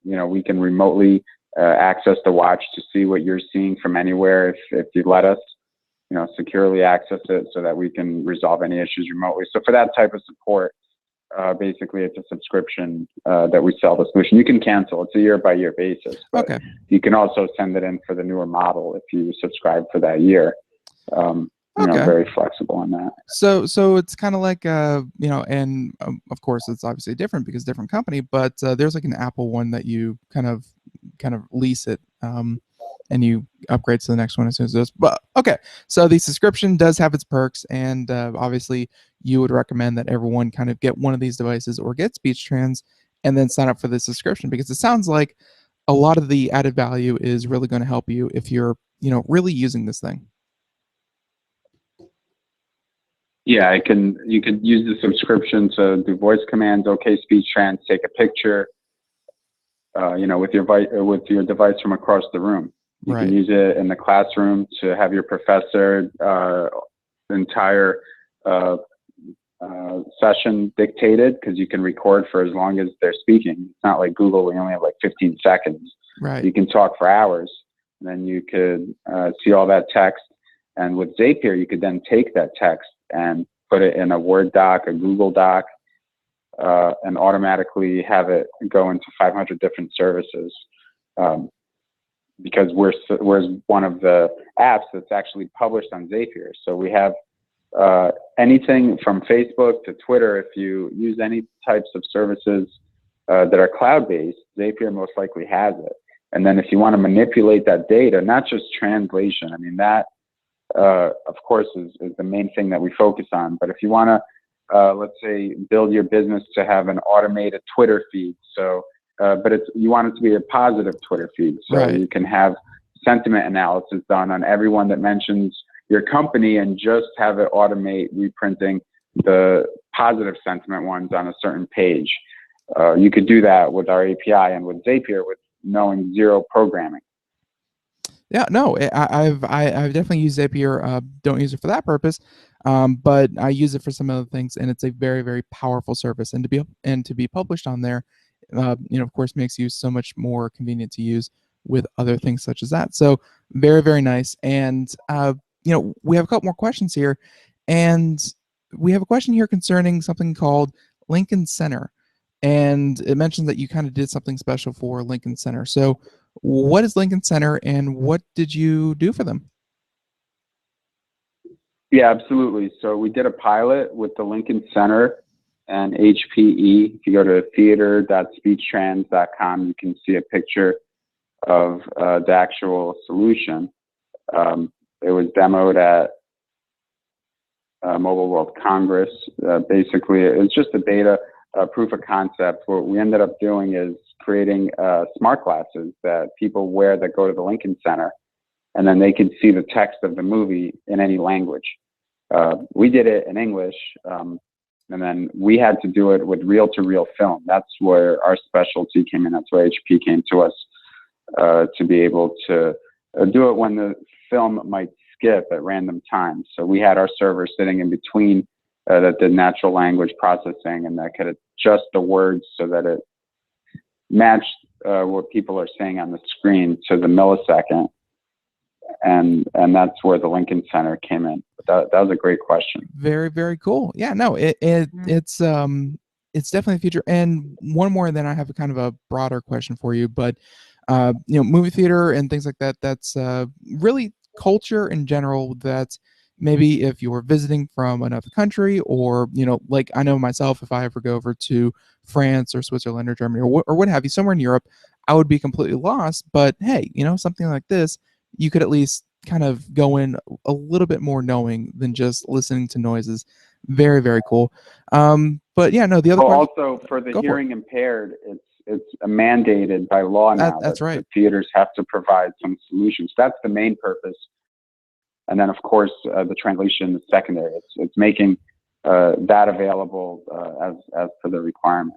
we can remotely access the watch to see what you're seeing from anywhere if you let us. Securely access it so that we can resolve any issues remotely. So for that type of support, basically it's a subscription that we sell the solution. You can cancel. It's a year-by-year basis. But okay. You can also send it in for the newer model if you subscribe for that year. Very flexible on that. So it's kind of like, and of course it's obviously different because different company, but there's like an Apple one that you kind of lease it. And you upgrade to the next one as soon as it does. But okay, so the subscription does have its perks, and obviously you would recommend that everyone kind of get one of these devices or get SpeechTrans and then sign up for the subscription, because it sounds like a lot of the added value is really going to help you if you're really using this thing. Yeah, you could use the subscription to do voice commands, okay, SpeechTrans, take a picture, with your device from across the room. You can use it in the classroom to have your professor entire session dictated, because you can record for as long as they're speaking. It's not like Google, we only have like 15 seconds. Right. You can talk for hours, and then you could see all that text. And with Zapier, you could then take that text and put it in a Word doc, a Google doc, and automatically have it go into 500 different services. because we're one of the apps that's actually published on Zapier. So we have anything from Facebook to Twitter. If you use any types of services that are cloud-based, Zapier most likely has it. And then if you want to manipulate that data, not just translation, I mean, that, of course, is the main thing that we focus on. But if you want to, let's say, build your business to have an automated Twitter feed, but you want it to be a positive Twitter feed. So Right. you can have sentiment analysis done on everyone that mentions your company and just have it automate reprinting the positive sentiment ones on a certain page. You could do that with our API and with Zapier with knowing zero programming. Yeah, no, I've definitely used Zapier. Don't use it for that purpose, but I use it for some other things, and it's a very, very powerful service. And to be published on there, of course, makes you so much more convenient to use with other things such as that. So very, very nice. And we have a couple more questions here, and we have a question here concerning something called Lincoln Center, and it mentions that you kind of did something special for Lincoln Center. So what is Lincoln Center, and what did you do for them? Yeah, absolutely. So we did a pilot with the Lincoln Center and HPE. If you go to theater.speechtrans.com, you can see a picture of the actual solution. It was demoed at Mobile World Congress. Basically, it's just a beta proof of concept. What we ended up doing is creating smart glasses that people wear that go to the Lincoln Center, and then they can see the text of the movie in any language. We did it in English, and then we had to do it with reel-to-reel film. That's where our specialty came in. That's where HP came to us to be able to do it when the film might skip at random times. So we had our server sitting in between that did natural language processing, and that could adjust the words so that it matched what people are saying on the screen to the millisecond. And that's where the Lincoln Center came in. But that was a great question. Very, very cool. Yeah, no, it's definitely the future. And one more, then I have a kind of a broader question for you. But movie theater and things like that, that's really culture in general. That maybe if you're visiting from another country, or like I know myself, if I ever go over to France or Switzerland or Germany or what have you, somewhere in Europe, I would be completely lost. But hey, something like this, you could at least kind of go in a little bit more knowing than just listening to noises. Very, very cool. But yeah, no, the other question, also for the hearing impaired, it's mandated by law now. That's right. The theaters have to provide some solutions. That's the main purpose. And then, of course, the translation is secondary. It's making that available as per the requirement.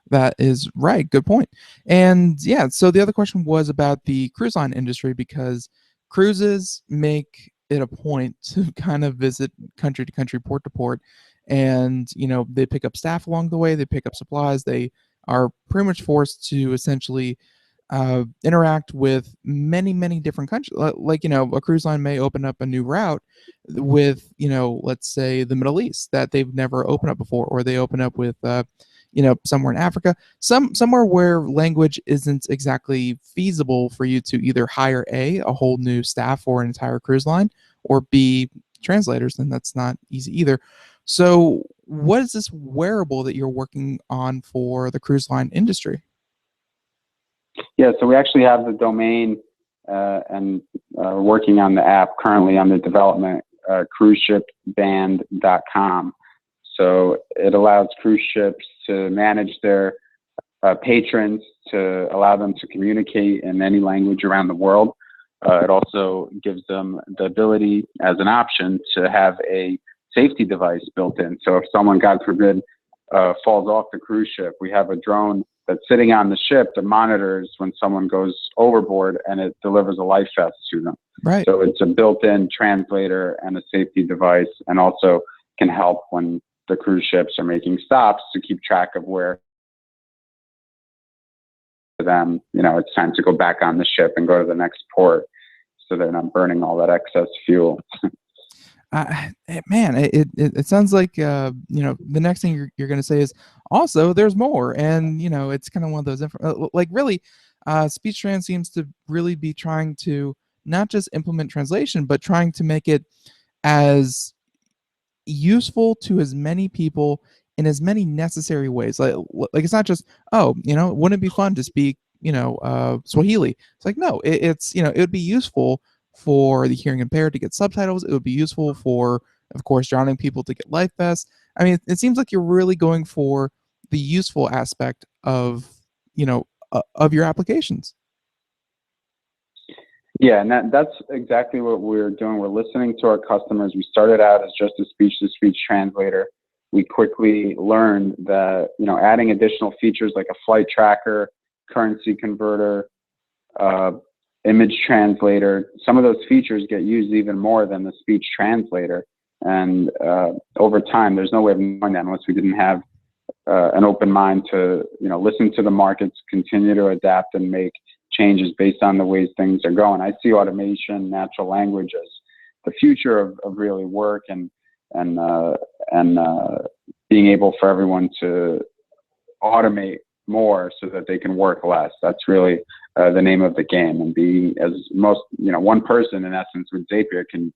That is right. Good point. And yeah, so the other question was about the cruise line industry, because cruises make it a point to kind of visit country to country, port to port, and they pick up staff along the way, they pick up supplies, they are pretty much forced to essentially interact with many, many different countries. Like, a cruise line may open up a new route with, let's say the Middle East that they've never opened up before, or they open up with, somewhere in Africa, somewhere where language isn't exactly feasible for you to either hire a whole new staff for an entire cruise line, or B, translators, and that's not easy either. So what is this wearable that you're working on for the cruise line industry? Yeah, so we actually have the domain and working on the app currently under development, cruiseshipband.com. So it allows cruise ships to manage their patrons, to allow them to communicate in any language around the world. It also gives them the ability, as an option, to have a safety device built in. So if someone, God forbid, falls off the cruise ship, we have a drone that's sitting on the ship that monitors when someone goes overboard, and it delivers a life vest to them. Right. So it's a built-in translator and a safety device, and also can help when the cruise ships are making stops to keep track of where them, it's time to go back on the ship and go to the next port, so they're not burning all that excess fuel. Man, it sounds like the next thing you're going to say is also there's more, and it's kind of one of those like really SpeechTrans seems to really be trying to not just implement translation, but trying to make it as useful to as many people in as many necessary ways. Like it's not just, oh, wouldn't it be fun to speak, Swahili? It's like, no, it's, it would be useful for the hearing impaired to get subtitles. It would be useful for, of course, drowning people to get life vests. I mean, it seems like you're really going for the useful aspect of, of your applications. Yeah, and that's exactly what we're doing. We're listening to our customers. We started out as just a speech-to-speech translator. We quickly learned that, adding additional features like a flight tracker, currency converter, image translator, some of those features get used even more than the speech translator. And over time, there's no way of knowing that unless we didn't have an open mind to, listen to the markets, continue to adapt and make changes based on the ways things are going. I see automation, natural language as the future of really work and being able for everyone to automate more so that they can work less. That's really the name of the game. And being as most, one person in essence with Zapier can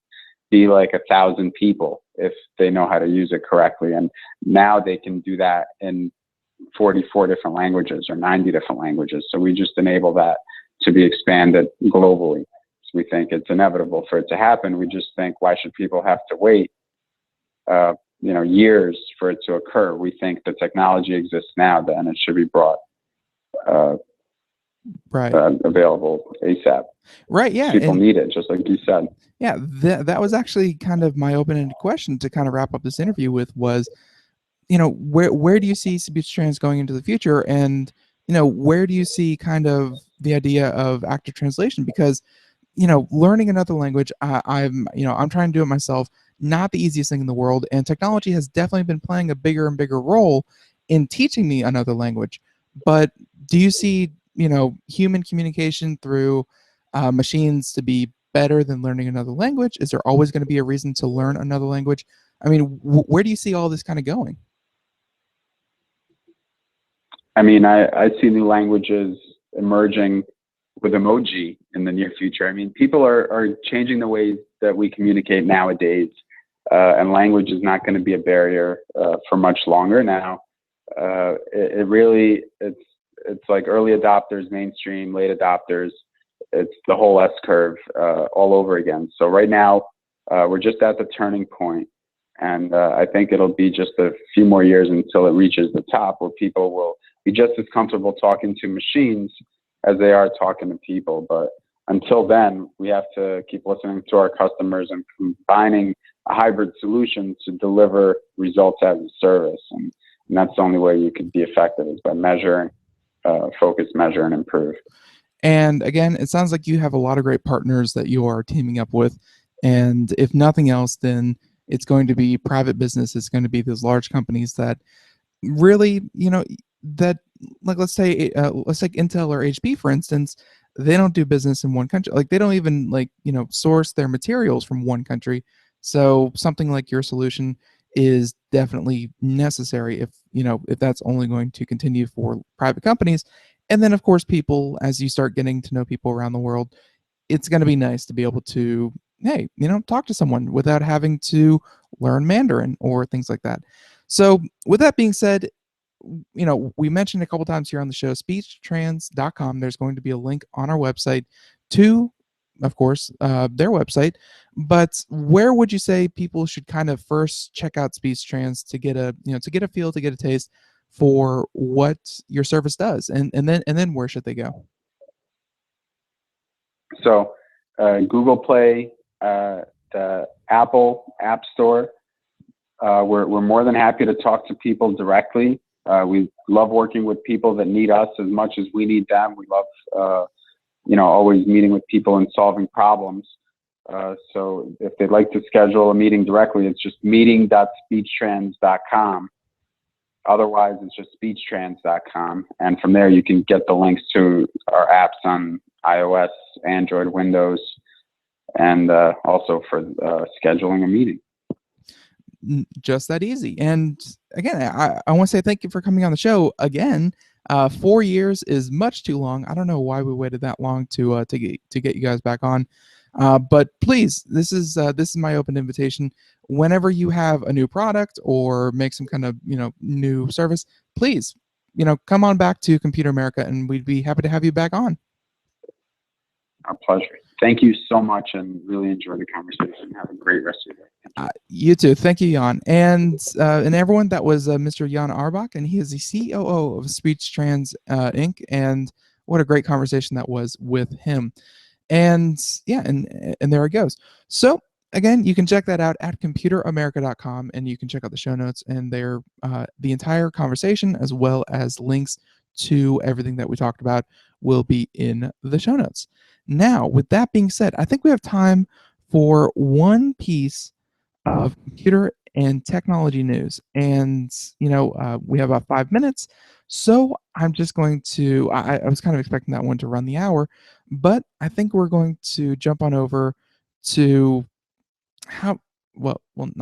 be like 1,000 people if they know how to use it correctly. And now they can do that in 44 different languages or 90 different languages. So we just enable that to be expanded globally. So we think it's inevitable for it to happen. We just think, why should people have to wait, years for it to occur? We think the technology exists now, then it should be brought available ASAP. Right. Yeah. People need it, just like you said. Yeah. That was actually kind of my open-ended question to kind of wrap up this interview with was, where do you see SpeechTrans going into the future? And, where do you see kind of the idea of active translation? Because, learning another language, I'm trying to do it myself, not the easiest thing in the world. And technology has definitely been playing a bigger and bigger role in teaching me another language. But do you see, human communication through machines to be better than learning another language? Is there always going to be a reason to learn another language? I mean, where do you see all this kind of going? I mean, I see new languages emerging with emoji in the near future. I mean, people are changing the ways that we communicate nowadays, and language is not going to be a barrier for much longer now. It's like early adopters, mainstream, late adopters. It's the whole S curve all over again. So right now, we're just at the turning point. And I think it'll be just a few more years until it reaches the top where people will be just as comfortable talking to machines as they are talking to people. But until then, we have to keep listening to our customers and combining a hybrid solution to deliver results as a service. And that's the only way you could be effective is by measuring, focus, measure, and improve. And again, it sounds like you have a lot of great partners that you are teaming up with. And if nothing else, then it's going to be private business. It's going to be those large companies that really, that let's take Intel or HP, for instance, they don't do business in one country. Like they don't even source their materials from one country. So something like your solution is definitely necessary if that's only going to continue for private companies. And then of course, people, as you start getting to know people around the world, it's going to be nice to be able to, hey, talk to someone without having to learn Mandarin or things like that. So with that being said, we mentioned a couple times here on the show, SpeechTrans.com. There's going to be a link on our website to, of course, their website. But where would you say people should kind of first check out SpeechTrans to get a, feel, to get a taste for what your service does, and then where should they go? So, Google Play, the Apple App Store. We're more than happy to talk to people directly. We love working with people that need us as much as we need them. We love, always meeting with people and solving problems. So if they'd like to schedule a meeting directly, it's just meeting.speechtrans.com. Otherwise, it's just speechtrans.com. And from there, you can get the links to our apps on iOS, Android, Windows, and also for scheduling a meeting. Just that easy. And again, I want to say thank you for coming on the show again. 4 years is much too long. I don't know why we waited that long to get you guys back on. But please, this is my open invitation. Whenever you have a new product or make some kind of new service, please come on back to Computer America, and we'd be happy to have you back on. Our pleasure. Thank you so much, and really enjoy the conversation. Have a great rest of your day. You too. Thank you, Jan. And everyone, that was Mr. Jan Arbach, and he is the COO of SpeechTrans Inc. And what a great conversation that was with him. And yeah, and there it goes. So again, you can check that out at computeramerica.com, and you can check out the show notes and the entire conversation, as well as links to everything that we talked about, will be in the show notes. Now, with that being said, I think we have time for one piece of computer and technology news. And we have about 5 minutes, so I'm just going to I was kind of expecting that one to run the hour, but I think we're going to jump on over to not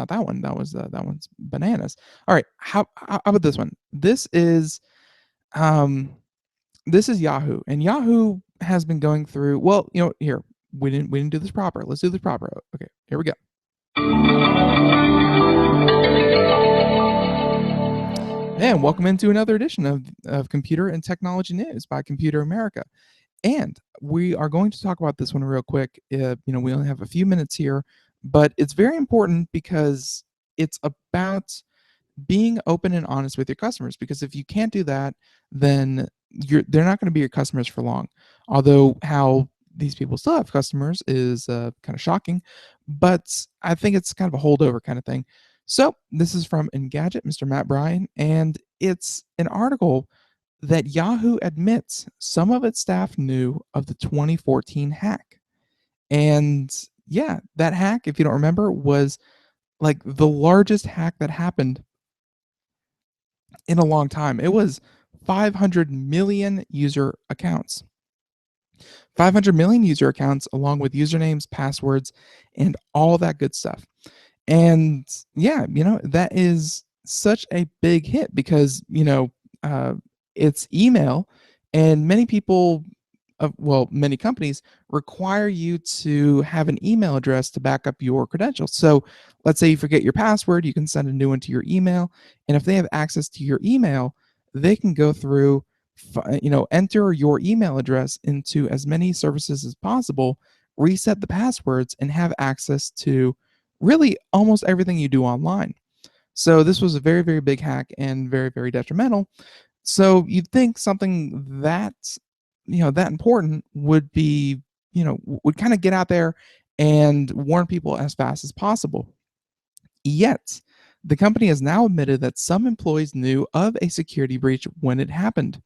that one. That one's bananas. All right, how about this one? This is Yahoo, and Yahoo has been going through, here, we didn't do this proper. Let's do this proper. Okay, here we go. And welcome into another edition of Computer and Technology News by Computer America. And we are going to talk about this one real quick. We only have a few minutes here, but it's very important because it's about being open and honest with your customers. Because if you can't do that, then they're not going to be your customers for long. Although how these people still have customers is kind of shocking, but I think it's kind of a holdover kind of thing. So this is from Engadget, Mr. Matt Bryan, and it's an article that Yahoo admits some of its staff knew of the 2014 hack. And yeah, that hack, if you don't remember, was like the largest hack that happened in a long time. It was 500 million user accounts. 500 million user accounts, along with usernames, passwords, and all that good stuff. And yeah, that is such a big hit because, it's email, and many people, many companies require you to have an email address to back up your credentials. So let's say you forget your password, you can send a new one to your email. And if they have access to your email, they can go through, enter your email address into as many services as possible, reset the passwords, and have access to really almost everything you do online. So this was a very, very big hack and very, very detrimental. So you'd think something that important would be, would kind of get out there and warn people as fast as possible. Yet, the company has now admitted that some employees knew of a security breach when it happened,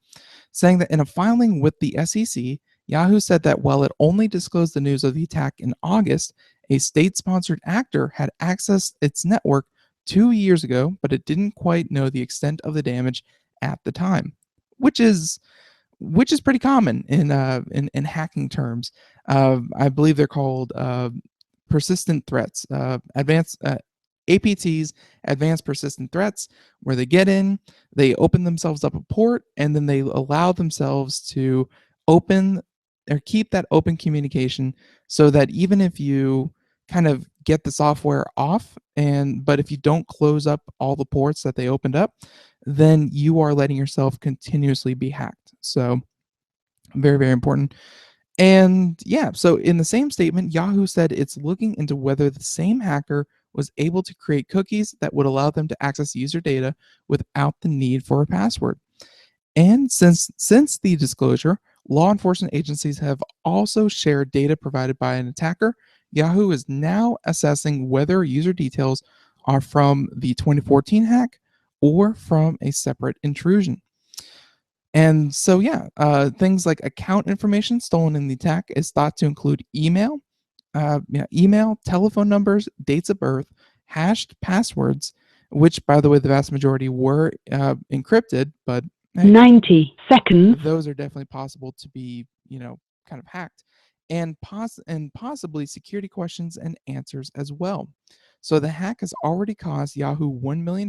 saying that in a filing with the SEC, Yahoo said that while it only disclosed the news of the attack in August, a state-sponsored actor had accessed its network 2 years ago, but it didn't quite know the extent of the damage at the time, which is pretty common in hacking terms. I believe they're called persistent threats, advanced APTs, advanced persistent threats, where they get in, they open themselves up a port, and then they allow themselves to open or keep that open communication, so that even if you kind of get the software off, but if you don't close up all the ports that they opened up, then you are letting yourself continuously be hacked. So very, very important. And yeah, so in the same statement, Yahoo said it's looking into whether the same hacker was able to create cookies that would allow them to access user data without the need for a password. And since the disclosure, law enforcement agencies have also shared data provided by an attacker. Yahoo is now assessing whether user details are from the 2014 hack or from a separate intrusion. And so, yeah, things like account information stolen in the attack is thought to include email, telephone numbers, dates of birth, hashed passwords, which, by the way, the vast majority were encrypted, but hey, 90 seconds. those are definitely possible to be, kind of hacked, and possibly security questions and answers as well. So the hack has already cost Yahoo $1 million,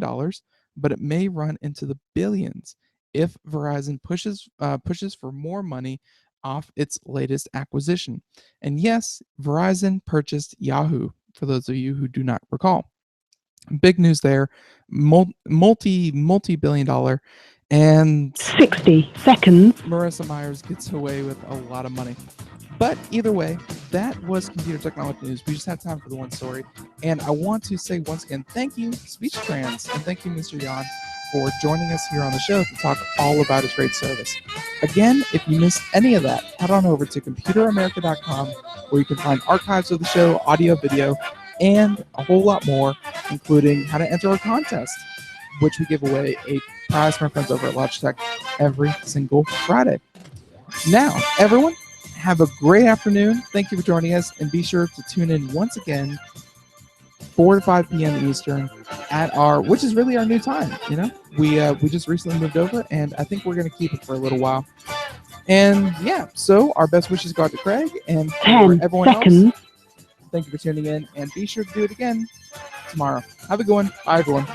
but it may run into the billions if Verizon pushes for more money off its latest acquisition. And yes, Verizon purchased Yahoo, for those of you who do not recall. Big news there, multi-billion dollar, and 60 seconds. Marissa Myers gets away with a lot of money. But either way, that was computer technology news. We just have time for the one story. And I want to say once again, thank you, SpeechTrans, and thank you, Mr. Yan, for joining us here on the show to talk all about his great service. Again, if you missed any of that, head on over to computeramerica.com, where you can find archives of the show, audio, video, and a whole lot more, including how to enter a contest, which we give away a prize from our friends over at Logitech every single Friday. Now, everyone, have a great afternoon. Thank you for joining us, and be sure to tune in once again, 4 to 5 p.m. Eastern, at which is really our new time. You know, we just recently moved over, and I think we're going to keep it for a little while. And yeah, so our best wishes go out to Craig and for 10 everyone seconds. else. Thank you for tuning in, and be sure to do it again tomorrow. Have a good one. Bye, everyone.